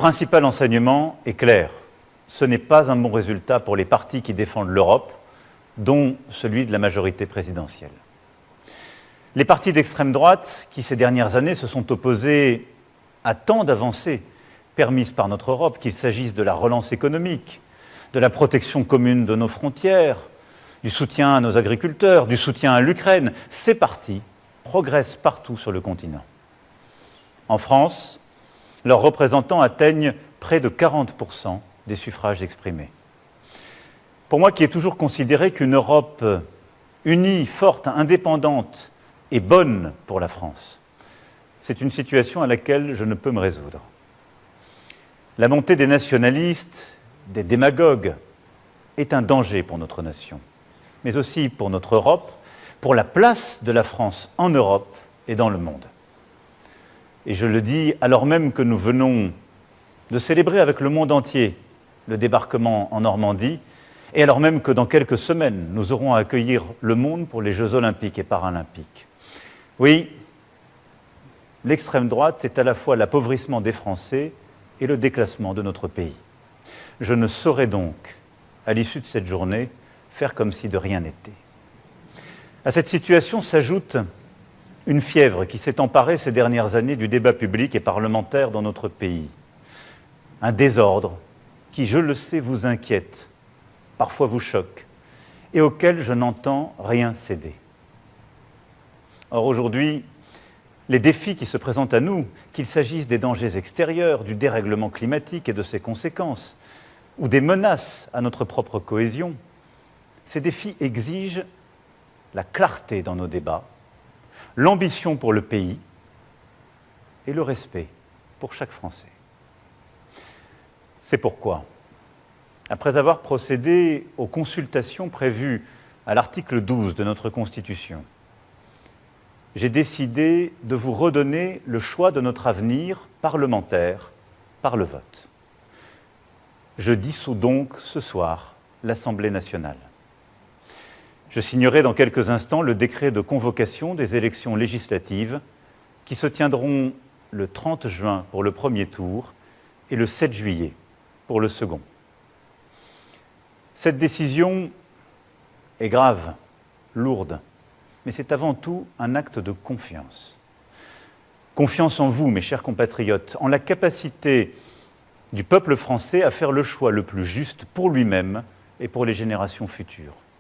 principal enseignement est clair. Ce n'est pas un bon résultat pour les partis qui défendent l'Europe, dont celui de la majorité présidentielle. Les partis d'extrême droite, qui ces dernières années se sont opposés à tant d'avancées permises par notre Europe, qu'il s'agisse de la relance économique, de la protection commune de nos frontières, du soutien à nos agriculteurs, du soutien à l'Ukraine, ces partis progressent partout sur le continent. En France, leurs représentants atteignent près de 40% des suffrages exprimés. Pour moi, qui ai toujours considéré qu'une Europe unie, forte, indépendante et bonne pour la France, c'est une situation à laquelle je ne peux me résoudre. La montée des nationalistes, des démagogues, est un danger pour notre nation, mais aussi pour notre Europe, pour la place de la France en Europe et dans le monde. Et je le dis alors même que nous venons de célébrer avec le monde entier le débarquement en Normandie, et alors même que dans quelques semaines, nous aurons à accueillir le monde pour les Jeux olympiques et paralympiques. Oui, l'extrême droite est à la fois l'appauvrissement des Français et le déclassement de notre pays. Je ne saurais donc, à l'issue de cette journée, faire comme si de rien n'était. À cette situation s'ajoute une fièvre qui s'est emparée ces dernières années du débat public et parlementaire dans notre pays. Un désordre qui, je le sais, vous inquiète, parfois vous choque, et auquel je n'entends rien céder. Or, aujourd'hui, les défis qui se présentent à nous, qu'il s'agisse des dangers extérieurs, du dérèglement climatique et de ses conséquences, ou des menaces à notre propre cohésion, ces défis exigent la clarté dans nos débats, l'ambition pour le pays et le respect pour chaque Français. C'est pourquoi, après avoir procédé aux consultations prévues à l'article 12 de notre Constitution, j'ai décidé de vous redonner le choix de notre avenir parlementaire par le vote. Je dissous donc ce soir l'Assemblée nationale. Je signerai dans quelques instants le décret de convocation des élections législatives qui se tiendront le 30 juin pour le premier tour et le 7 juillet pour le second. Cette décision est grave, lourde, mais c'est avant tout un acte de confiance. Confiance en vous, mes chers compatriotes, en la capacité du peuple français à faire le choix le plus juste pour lui-même et pour les générations futures.